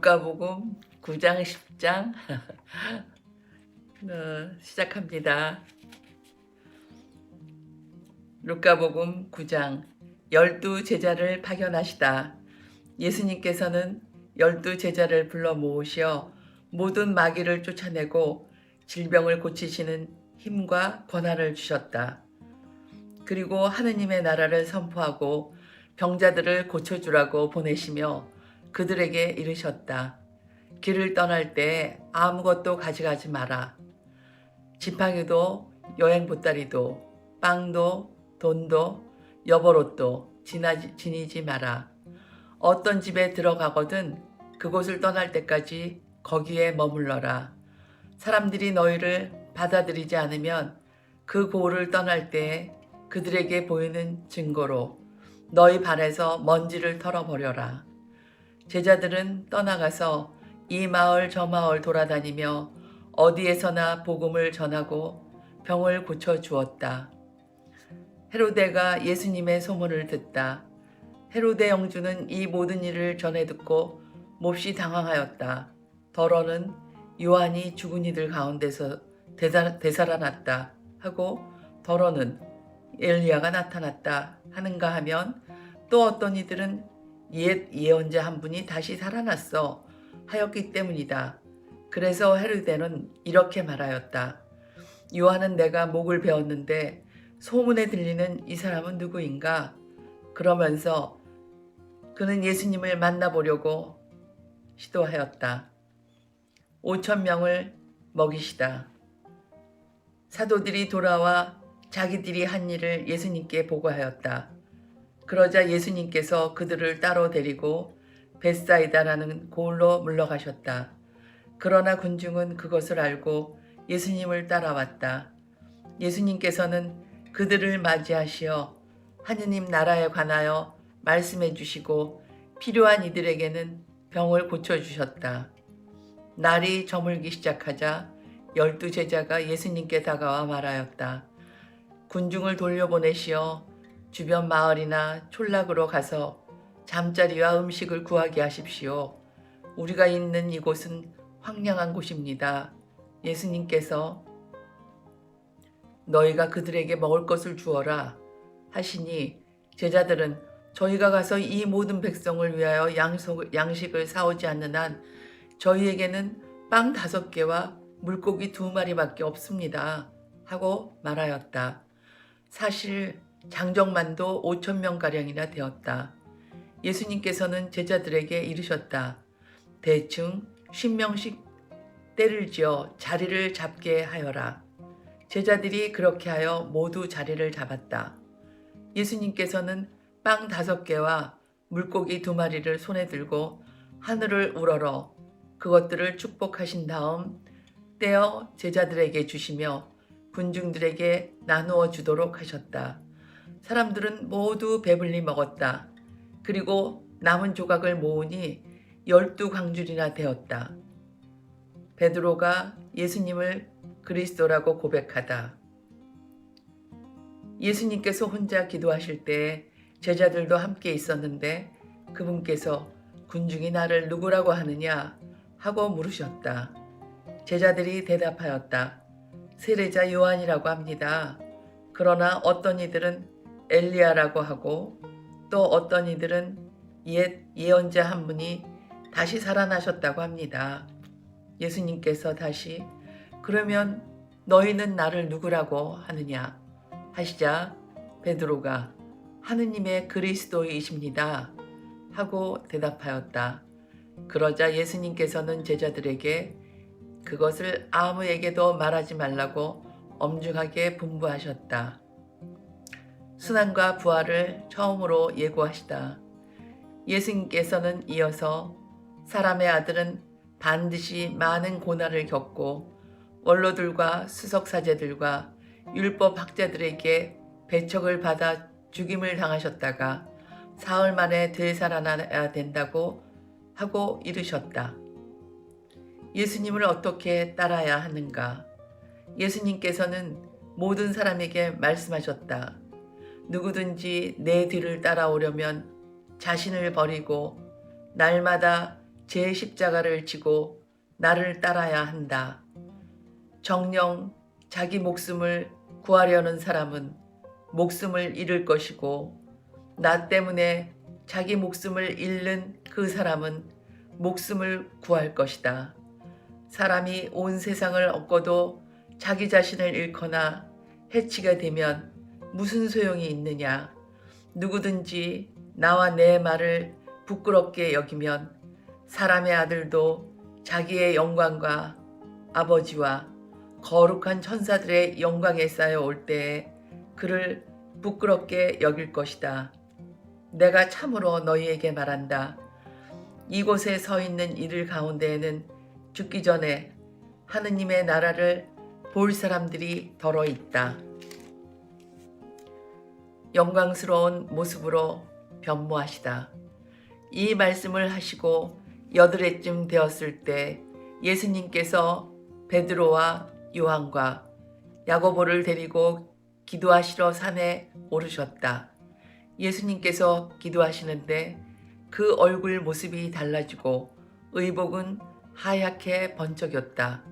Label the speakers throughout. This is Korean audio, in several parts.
Speaker 1: 루카복음 9장 10장 시작합니다. 루카복음 9장 12 제자를 파견하시다. 예수님께서는 12 제자를 불러 모으시어 모든 마귀를 쫓아내고 질병을 고치시는 힘과 권한을 주셨다. 그리고 하느님의 나라를 선포하고 병자들을 고쳐주라고 보내시며 그들에게 이르셨다. 길을 떠날 때 아무것도 가져가지 마라. 지팡이도 여행 보따리도 빵도 돈도 여벌옷도 지니지 마라. 어떤 집에 들어가거든 그곳을 떠날 때까지 거기에 머물러라. 사람들이 너희를 받아들이지 않으면 그 고을을 떠날 때 그들에게 보이는 증거로 너희 발에서 먼지를 털어버려라. 제자들은 떠나가서 이 마을 저 마을 돌아다니며 어디에서나 복음을 전하고 병을 고쳐 주었다. 헤로데가 예수님의 소문을 듣다. 헤로데 영주는 이 모든 일을 전해 듣고 몹시 당황하였다. 더러는 요한이 죽은 이들 가운데서 되살아났다 하고 더러는 엘리야가 나타났다 하는가 하면 또 어떤 이들은 옛 예언자 한 분이 다시 살아났어 하였기 때문이다. 그래서 헤로데는 이렇게 말하였다. 요한은 내가 목을 베었는데 소문에 들리는 이 사람은 누구인가? 그러면서 그는 예수님을 만나보려고 시도하였다. 5천 명을 먹이시다. 사도들이 돌아와 자기들이 한 일을 예수님께 보고하였다. 그러자 예수님께서 그들을 따로 데리고 벳사이다라는 고을로 물러가셨다. 그러나 군중은 그것을 알고 예수님을 따라왔다. 예수님께서는 그들을 맞이하시어 하느님 나라에 관하여 말씀해 주시고 필요한 이들에게는 병을 고쳐주셨다. 날이 저물기 시작하자 12 제자가 예수님께 다가와 말하였다. 군중을 돌려보내시어 주변 마을이나 촌락으로 가서 잠자리와 음식을 구하게 하십시오. 우리가 있는 이곳은 황량한 곳입니다. 예수님께서 너희가 그들에게 먹을 것을 주어라 하시니 제자들은 저희가 가서 이 모든 백성을 위하여 양식을 사오지 않는 한 저희에게는 빵 5개와 물고기 2마리밖에 없습니다 하고 말하였다. 사실 장정만도 5천 명가량이나 되었다. 예수님께서는 제자들에게 이르셨다. 대충 50명씩 때를 지어 자리를 잡게 하여라. 제자들이 그렇게 하여 모두 자리를 잡았다. 예수님께서는 빵 5개와 물고기 2마리를 손에 들고 하늘을 우러러 그것들을 축복하신 다음 떼어 제자들에게 주시며 군중들에게 나누어 주도록 하셨다. 사람들은 모두 배불리 먹었다. 그리고 남은 조각을 모으니 12광줄이나 되었다. 베드로가 예수님을 그리스도라고 고백하다. 예수님께서 혼자 기도하실 때 제자들도 함께 있었는데 그분께서 군중이 나를 누구라고 하느냐 하고 물으셨다. 제자들이 대답하였다. 세례자 요한이라고 합니다. 그러나 어떤 이들은 엘리야라고 하고 또 어떤 이들은 옛 예언자 한 분이 다시 살아나셨다고 합니다. 예수님께서 다시 그러면 너희는 나를 누구라고 하느냐 하시자 베드로가 하느님의 그리스도이십니다 하고 대답하였다. 그러자 예수님께서는 제자들에게 그것을 아무에게도 말하지 말라고 엄중하게 분부하셨다. 순환과 부활을 처음으로 예고하시다. 예수님께서는 이어서 사람의 아들은 반드시 많은 고난을 겪고 원로들과 수석사제들과 율법학자들에게 배척을 받아 죽임을 당하셨다가 사흘 만에 되살아나야 된다고 하고 이르셨다. 예수님을 어떻게 따라야 하는가? 예수님께서는 모든 사람에게 말씀하셨다. 누구든지 내 뒤를 따라오려면 자신을 버리고 날마다 제 십자가를 지고 나를 따라야 한다. 정녕 자기 목숨을 구하려는 사람은 목숨을 잃을 것이고 나 때문에 자기 목숨을 잃는 그 사람은 목숨을 구할 것이다. 사람이 온 세상을 얻고도 자기 자신을 잃거나 해치게 되면 무슨 소용이 있느냐. 누구든지 나와 내 말을 부끄럽게 여기면 사람의 아들도 자기의 영광과 아버지와 거룩한 천사들의 영광에 쌓여 올 때에 그를 부끄럽게 여길 것이다. 내가 참으로 너희에게 말한다. 이곳에 서 있는 이들 가운데에는 죽기 전에 하느님의 나라를 볼 사람들이 더러 있다. 영광스러운 모습으로 변모하시다. 이 말씀을 하시고 여드레쯤 되었을 때 예수님께서 베드로와 요한과 야고보를 데리고 기도하시러 산에 오르셨다. 예수님께서 기도하시는데 그 얼굴 모습이 달라지고 의복은 하얗게 번쩍였다.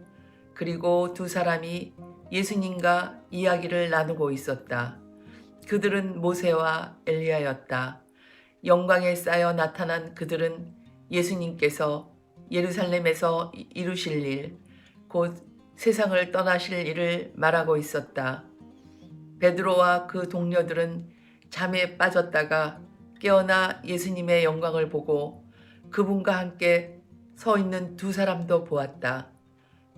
Speaker 1: 그리고 두 사람이 예수님과 이야기를 나누고 있었다. 그들은 모세와 엘리야였다. 영광에 쌓여 나타난 그들은 예수님께서 예루살렘에서 이루실 일, 곧 세상을 떠나실 일을 말하고 있었다. 베드로와 그 동료들은 잠에 빠졌다가 깨어나 예수님의 영광을 보고 그분과 함께 서 있는 두 사람도 보았다.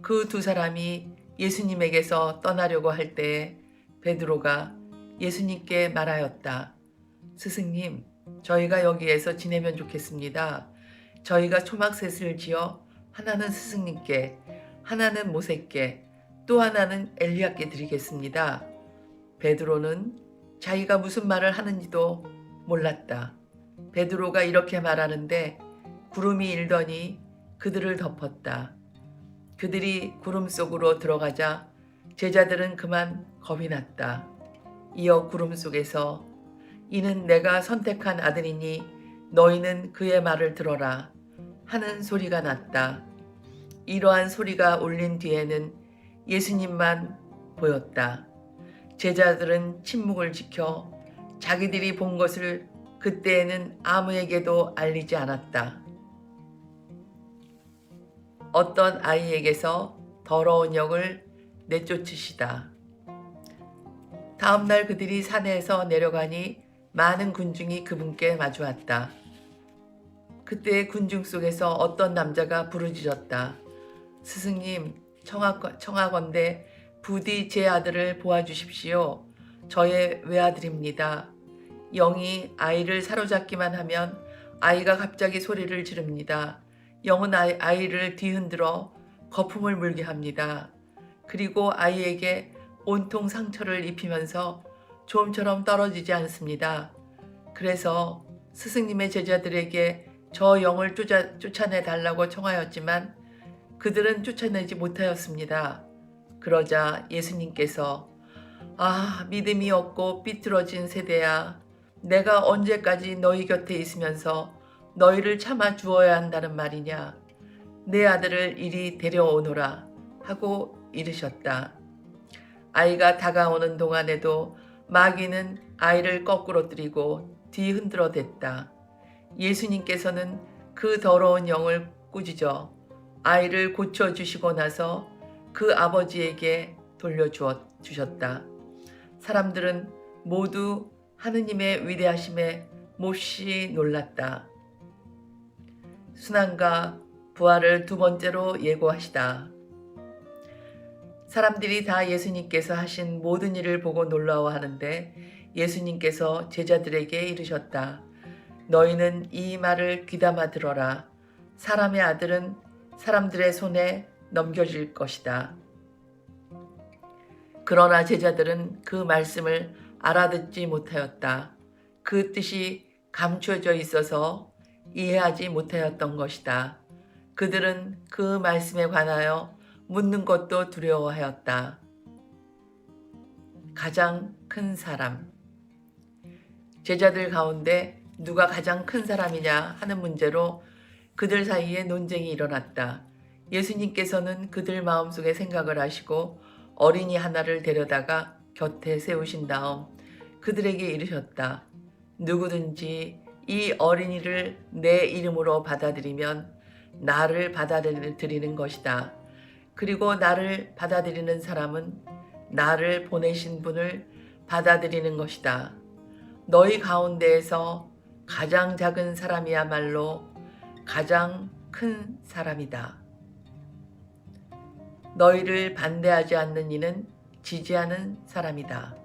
Speaker 1: 그 두 사람이 예수님에게서 떠나려고 할 때에 베드로가 예수님께 말하였다. 스승님, 저희가 여기에서 지내면 좋겠습니다. 저희가 초막셋을 지어 하나는 스승님께, 하나는 모세께, 또 하나는 엘리야께 드리겠습니다. 베드로는 자기가 무슨 말을 하는지도 몰랐다. 베드로가 이렇게 말하는데 구름이 일더니 그들을 덮었다. 그들이 구름 속으로 들어가자 제자들은 그만 겁이 났다. 이어 구름 속에서 이는 내가 선택한 아들이니 너희는 그의 말을 들어라 하는 소리가 났다. 이러한 소리가 울린 뒤에는 예수님만 보였다. 제자들은 침묵을 지켜 자기들이 본 것을 그때에는 아무에게도 알리지 않았다. 어떤 아이에게서 더러운 영을 내쫓으시다. 다음 날 그들이 산에서 내려가니 많은 군중이 그분께 마주왔다. 그때 군중 속에서 어떤 남자가 부르짖었다. 스승님, 청하건대 부디 제 아들을 보아주십시오. 저의 외아들입니다. 영이 아이를 사로잡기만 하면 아이가 갑자기 소리를 지릅니다. 영은 아이를 뒤흔들어 거품을 물게 합니다. 그리고 아이에게 온통 상처를 입히면서 좀처럼 떨어지지 않습니다. 그래서 스승님의 제자들에게 저 영을 쫓아내 달라고 청하였지만 그들은 쫓아내지 못하였습니다. 그러자 예수님께서 믿음이 없고 삐뚤어진 세대야, 내가 언제까지 너희 곁에 있으면서 너희를 참아 주어야 한다는 말이냐. 내 아들을 이리 데려오너라 하고 이르셨다. 아이가 다가오는 동안에도 마귀는 아이를 거꾸로 들이고 뒤흔들어 댔다. 예수님께서는 그 더러운 영을 꾸짖어 아이를 고쳐주시고 나서 그 아버지에게 돌려주셨다. 사람들은 모두 하느님의 위대하심에 몹시 놀랐다. 순환과 부활을 두 번째로 예고하시다. 사람들이 다 예수님께서 하신 모든 일을 보고 놀라워하는데 예수님께서 제자들에게 이르셨다. 너희는 이 말을 귀담아 들어라. 사람의 아들은 사람들의 손에 넘겨질 것이다. 그러나 제자들은 그 말씀을 알아듣지 못하였다. 그 뜻이 감춰져 있어서 이해하지 못하였던 것이다. 그들은 그 말씀에 관하여 묻는 것도 두려워하였다. 가장 큰 사람. 제자들 가운데 누가 가장 큰 사람이냐 하는 문제로 그들 사이에 논쟁이 일어났다. 예수님께서는 그들 마음속에 생각을 하시고 어린이 하나를 데려다가 곁에 세우신 다음 그들에게 이르셨다. 누구든지 이 어린이를 내 이름으로 받아들이면 나를 받아들이는 것이다. 그리고 나를 받아들이는 사람은 나를 보내신 분을 받아들이는 것이다. 너희 가운데에서 가장 작은 사람이야말로 가장 큰 사람이다. 너희를 반대하지 않는 이는 지지하는 사람이다.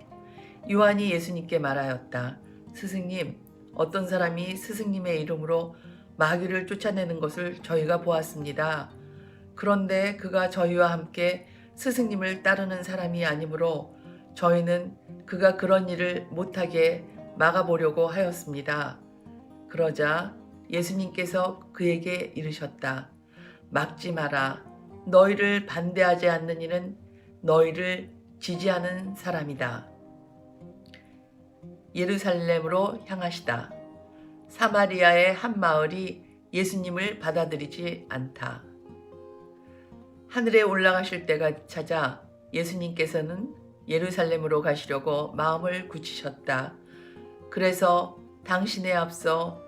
Speaker 1: 요한이 예수님께 말하였다. 스승님, 어떤 사람이 스승님의 이름으로 마귀를 쫓아내는 것을 저희가 보았습니다. 그런데 그가 저희와 함께 스승님을 따르는 사람이 아니므로 저희는 그가 그런 일을 못하게 막아보려고 하였습니다. 그러자 예수님께서 그에게 이르셨다. 막지 마라. 너희를 반대하지 않는 이는 너희를 지지하는 사람이다. 예루살렘으로 향하시다. 사마리아의 한 마을이 예수님을 받아들이지 않다. 하늘에 올라가실 때가 찾아 예수님께서는 예루살렘으로 가시려고 마음을 굳히셨다. 그래서 당신에 앞서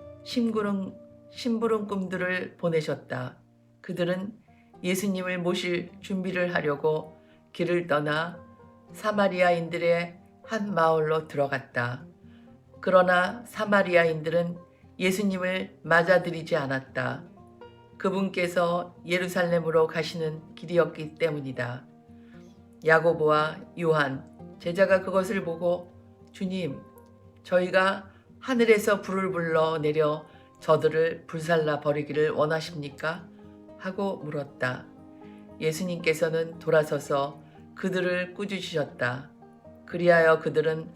Speaker 1: 심부름꾼들을 보내셨다. 그들은 예수님을 모실 준비를 하려고 길을 떠나 사마리아인들의 한 마을로 들어갔다. 그러나 사마리아인들은 예수님을 맞아들이지 않았다. 그분께서 예루살렘으로 가시는 길이었기 때문이다. 야고보와 요한, 제자가 그것을 보고 주님, 저희가 하늘에서 불을 불러 내려 저들을 불살라 버리기를 원하십니까? 하고 물었다. 예수님께서는 돌아서서 그들을 꾸짖으셨다. 그리하여 그들은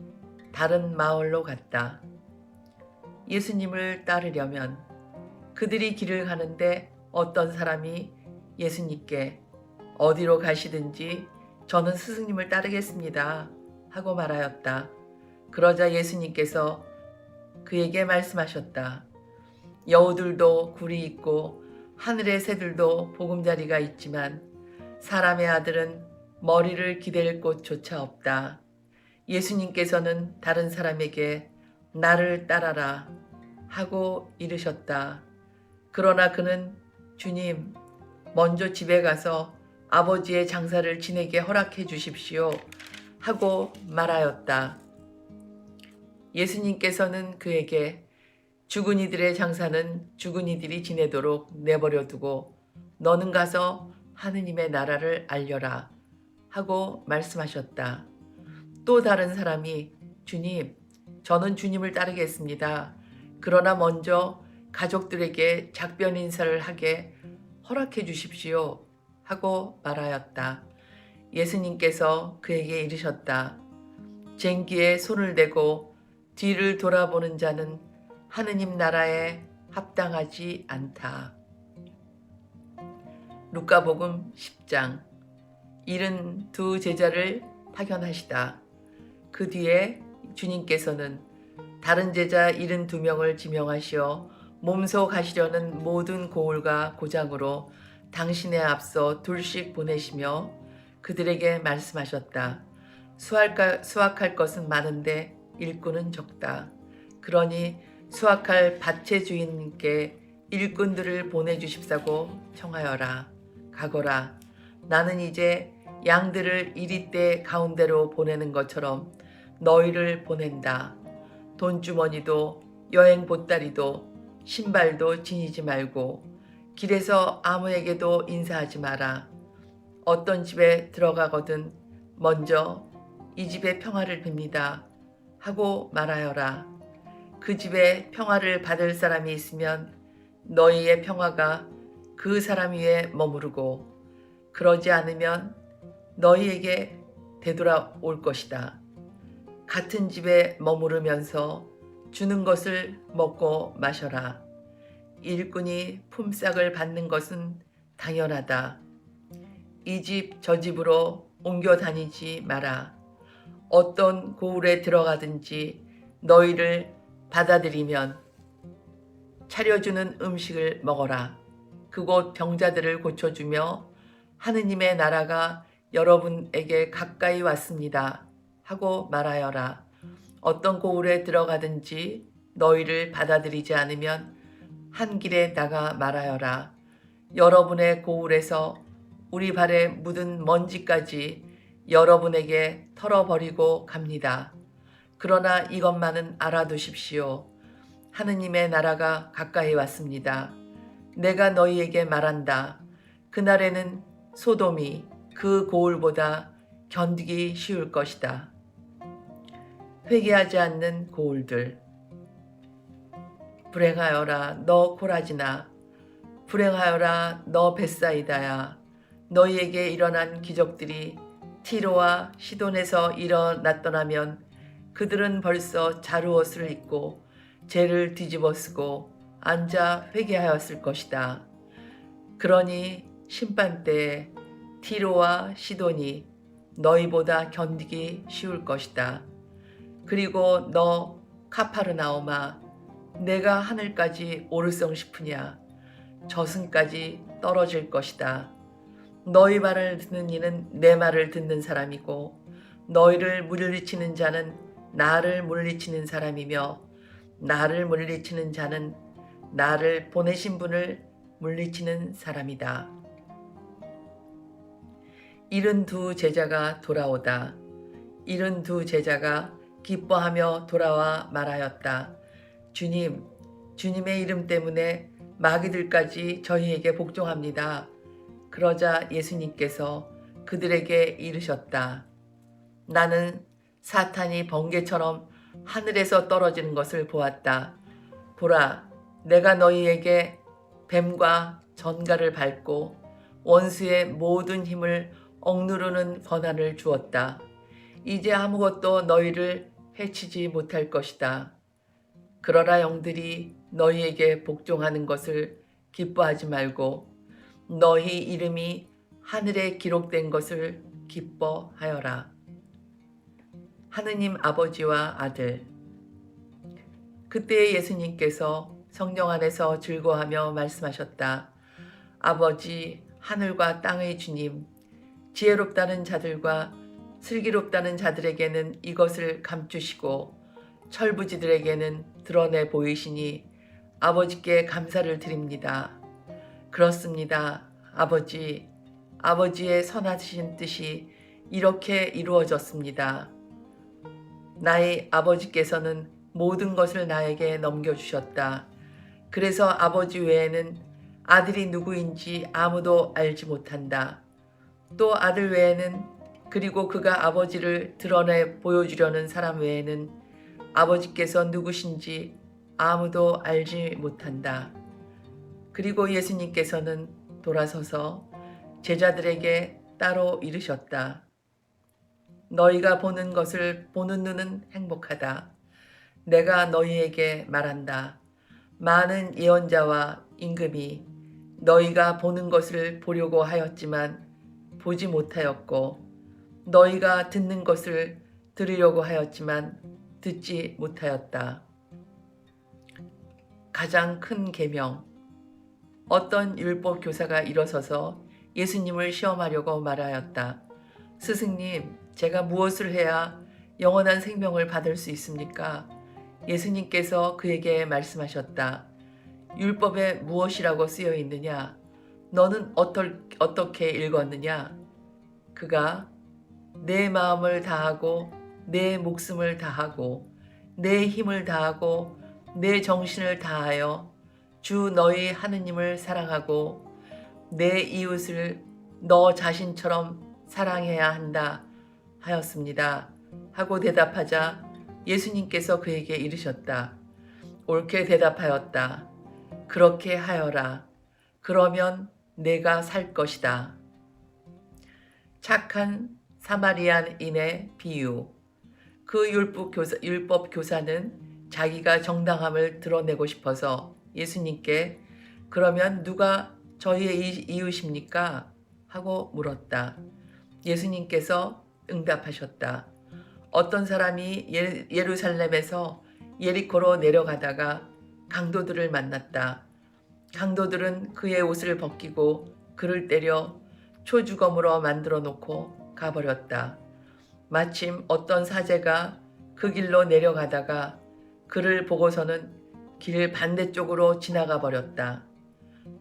Speaker 1: 다른 마을로 갔다. 예수님을 따르려면 그들이 길을 가는데 어떤 사람이 예수님께 어디로 가시든지 저는 스승님을 따르겠습니다 하고 말하였다. 그러자 예수님께서 그에게 말씀하셨다. 여우들도 굴이 있고 하늘의 새들도 보금자리가 있지만 사람의 아들은 머리를 기댈 곳조차 없다. 예수님께서는 다른 사람에게 나를 따라라 하고 이르셨다. 그러나 그는 주님, 먼저 집에 가서 아버지의 장사를 지내게 허락해 주십시오 하고 말하였다. 예수님께서는 그에게 죽은 이들의 장사는 죽은 이들이 지내도록 내버려 두고 너는 가서 하느님의 나라를 알려라 하고 말씀하셨다. 또 다른 사람이 주님, 저는 주님을 따르겠습니다. 그러나 먼저 가족들에게 작별 인사를 하게 허락해 주십시오 하고 말하였다. 예수님께서 그에게 이르셨다. 쟁기에 손을 대고 뒤를 돌아보는 자는 하느님 나라에 합당하지 않다. 루카복음 10장. 72 제자를 파견하시다. 그 뒤에 주님께서는 다른 제자 72명을 지명하시어 몸소 가시려는 모든 고을과 고장으로 당신의 앞서 둘씩 보내시며 그들에게 말씀하셨다. 수확할 것은 많은데 일꾼은 적다. 그러니 수확할 밭의 주인님께 일꾼들을 보내주십사고 청하여라. 가거라. 나는 이제 양들을 이리떼 가운데로 보내는 것처럼 너희를 보낸다. 돈주머니도 여행 보따리도 신발도 지니지 말고 길에서 아무에게도 인사하지 마라. 어떤 집에 들어가거든 먼저 이 집의 평화를 빕니다 하고 말하여라. 그 집에 평화를 받을 사람이 있으면 너희의 평화가 그 사람 위에 머무르고 그러지 않으면 너희에게 되돌아올 것이다. 같은 집에 머무르면서 주는 것을 먹고 마셔라. 일꾼이 품삯을 받는 것은 당연하다. 이 집 저 집으로 옮겨 다니지 마라. 어떤 고을에 들어가든지 너희를 받아들이면 차려주는 음식을 먹어라. 그곳 병자들을 고쳐주며 하느님의 나라가 여러분에게 가까이 왔습니다 하고 말하여라. 어떤 고울에 들어가든지 너희를 받아들이지 않으면 한 길에 나가 말하여라. 여러분의 고울에서 우리 발에 묻은 먼지까지 여러분에게 털어버리고 갑니다. 그러나 이것만은 알아두십시오. 하느님의 나라가 가까이 왔습니다. 내가 너희에게 말한다. 그날에는 소돔이 그 고울보다 견디기 쉬울 것이다. 회개하지 않는 고울들. 불행하여라 너 코라지나, 불행하여라 너 벳사이다야. 너희에게 일어난 기적들이 티로와 시돈에서 일어났더라면 그들은 벌써 자루옷을 입고 죄를 뒤집어 쓰고 앉아 회개하였을 것이다. 그러니 심판 때에 티로와 시돈이 너희보다 견디기 쉬울 것이다. 그리고 너 카파르나오마, 내가 하늘까지 오르성 싶으냐? 저승까지 떨어질 것이다. 너희 말을 듣는 이는 내 말을 듣는 사람이고 너희를 물리치는 자는 나를 물리치는 사람이며 나를 물리치는 자는 나를 보내신 분을 물리치는 사람이다. 72 제자가 돌아오다. 72 제자가 기뻐하며 돌아와 말하였다. 주님, 주님의 이름 때문에 마귀들까지 저희에게 복종합니다. 그러자 예수님께서 그들에게 이르셨다. 나는 사탄이 번개처럼 하늘에서 떨어지는 것을 보았다. 보라, 내가 너희에게 뱀과 전갈을 밟고 원수의 모든 힘을 억누르는 권한을 주었다. 이제 아무것도 너희를 해치지 못할 것이다. 그러나 영들이 너희에게 복종하는 것을 기뻐하지 말고 너희 이름이 하늘에 기록된 것을 기뻐하여라. 하느님 아버지와 아들. 그때 예수님께서 성령 안에서 즐거워하며 말씀하셨다. 아버지, 하늘과 땅의 주님, 지혜롭다는 자들과 슬기롭다는 자들에게는 이것을 감추시고 철부지들에게는 드러내 보이시니 아버지께 감사를 드립니다. 그렇습니다. 아버지, 아버지의 선하신 뜻이 이렇게 이루어졌습니다. 나의 아버지께서는 모든 것을 나에게 넘겨주셨다. 그래서 아버지 외에는 아들이 누구인지 아무도 알지 못한다. 또 아들 외에는, 그리고 그가 아버지를 드러내 보여주려는 사람 외에는 아버지께서 누구신지 아무도 알지 못한다. 그리고 예수님께서는 돌아서서 제자들에게 따로 이르셨다. 너희가 보는 것을 보는 눈은 행복하다. 내가 너희에게 말한다. 많은 예언자와 임금이 너희가 보는 것을 보려고 하였지만 보지 못하였고 너희가 듣는 것을 들으려고 하였지만 듣지 못하였다. 가장 큰 계명. 어떤 율법 교사가 일어서서 예수님을 시험하려고 말하였다. 스승님, 제가 무엇을 해야 영원한 생명을 받을 수 있습니까? 예수님께서 그에게 말씀하셨다. 율법에 무엇이라고 쓰여 있느냐? 너는 어떻게 읽었느냐? 그가 내 마음을 다하고 내 목숨을 다하고 내 힘을 다하고 내 정신을 다하여 주 너희 하느님을 사랑하고 내 이웃을 너 자신처럼 사랑해야 한다 하였습니다. 하고 대답하자 예수님께서 그에게 이르셨다. 옳게 대답하였다. 그렇게 하여라. 그러면 내가 살 것이다. 착한 사마리안인의 비유. 그 율법 교사는 자기가 정당함을 드러내고 싶어서 예수님께 그러면 누가 저희의 이웃입니까? 하고 물었다. 예수님께서 응답하셨다. 어떤 사람이 예루살렘에서 예리코로 내려가다가 강도들을 만났다. 강도들은 그의 옷을 벗기고 그를 때려 초주검으로 만들어 놓고 가버렸다. 마침 어떤 사제가 그 길로 내려가다가 그를 보고서는 길 반대쪽으로 지나가 버렸다.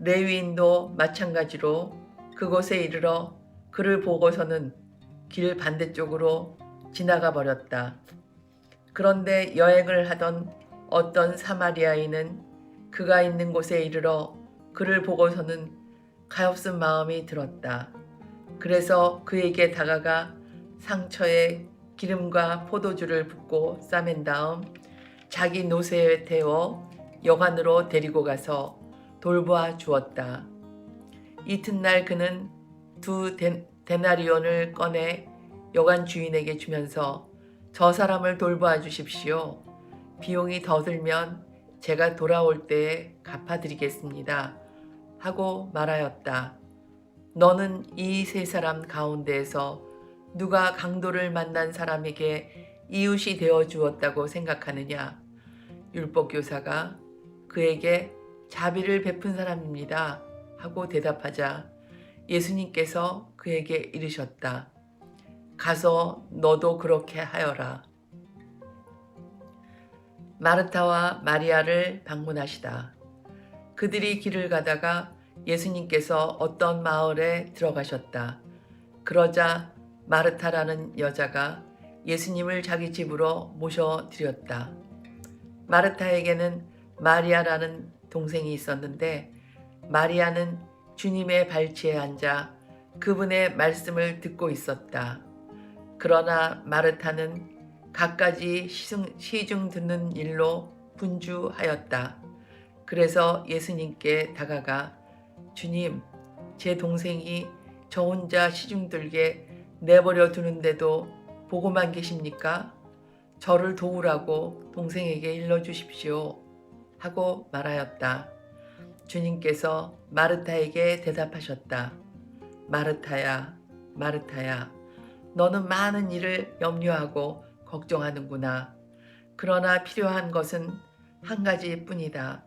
Speaker 1: 레위인도 마찬가지로 그곳에 이르러 그를 보고서는 길 반대쪽으로 지나가 버렸다. 그런데 여행을 하던 어떤 사마리아인은 그가 있는 곳에 이르러 그를 보고서는 가엾은 마음이 들었다. 그래서 그에게 다가가 상처에 기름과 포도주를 붓고 싸맨 다음 자기 노새에 태워 여관으로 데리고 가서 돌보아 주었다. 이튿날 그는 두 데나리온을 꺼내 여관 주인에게 주면서 저 사람을 돌보아 주십시오. 비용이 더 들면 제가 돌아올 때에 갚아드리겠습니다. 하고 말하였다. 너는 이 세 사람 가운데에서 누가 강도를 만난 사람에게 이웃이 되어 주었다고 생각하느냐? 율법교사가 그에게 자비를 베푼 사람입니다. 하고 대답하자 예수님께서 그에게 이르셨다. 가서 너도 그렇게 하여라. 마르타와 마리아를 방문하시다. 그들이 길을 가다가 예수님께서 어떤 마을에 들어가셨다. 그러자 마르타라는 여자가 예수님을 자기 집으로 모셔드렸다. 마르타에게는 마리아라는 동생이 있었는데 마리아는 주님의 발치에 앉아 그분의 말씀을 듣고 있었다. 그러나 마르타는 갖가지 시중 듣는 일로 분주하였다. 그래서 예수님께 다가가 주님, 제 동생이 저 혼자 시중 들게 내버려 두는데도 보고만 계십니까? 저를 도우라고 동생에게 일러주십시오. 하고 말하였다. 주님께서 마르타에게 대답하셨다. 마르타야, 마르타야, 너는 많은 일을 염려하고 걱정하는구나. 그러나 필요한 것은 한 가지뿐이다.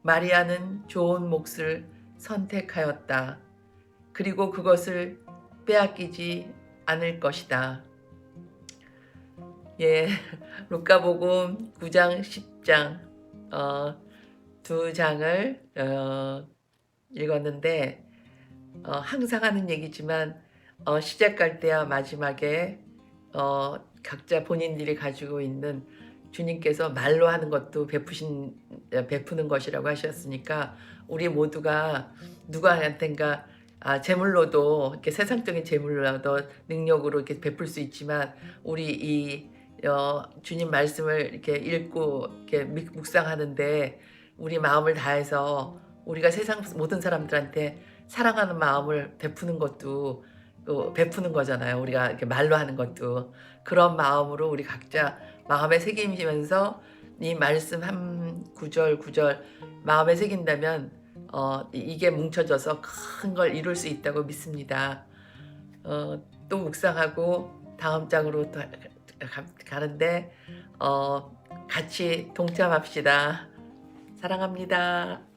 Speaker 1: 마리아는 좋은 몫을 선택하였다. 그리고 그것을 빼앗기지 않을 것이다. 예, 루카복음 9장, 10장 두 장을 읽었는데 항상 하는 얘기지만 시작할 때와 마지막에 각자 본인들이 가지고 있는 주님께서 말로 하는 것도 베푸는 것이라고 하셨으니까 우리 모두가 누구한텐가 재물로도 이렇게 세상적인 재물로도 능력으로 이렇게 베풀 수 있지만 우리 이 주님 말씀을 이렇게 읽고 이렇게 묵상하는데 우리 마음을 다해서 우리가 세상 모든 사람들한테 사랑하는 마음을 베푸는 것도 또 베푸는 거잖아요. 우리가 이렇게 말로 하는 것도 그런 마음으로 우리 각자 마음에 새기면서 이 말씀 한 구절 마음에 새긴다면 이게 뭉쳐져서 큰 걸 이룰 수 있다고 믿습니다. 또 묵상하고 다음 장으로 또 가는데 같이 동참합시다. 사랑합니다.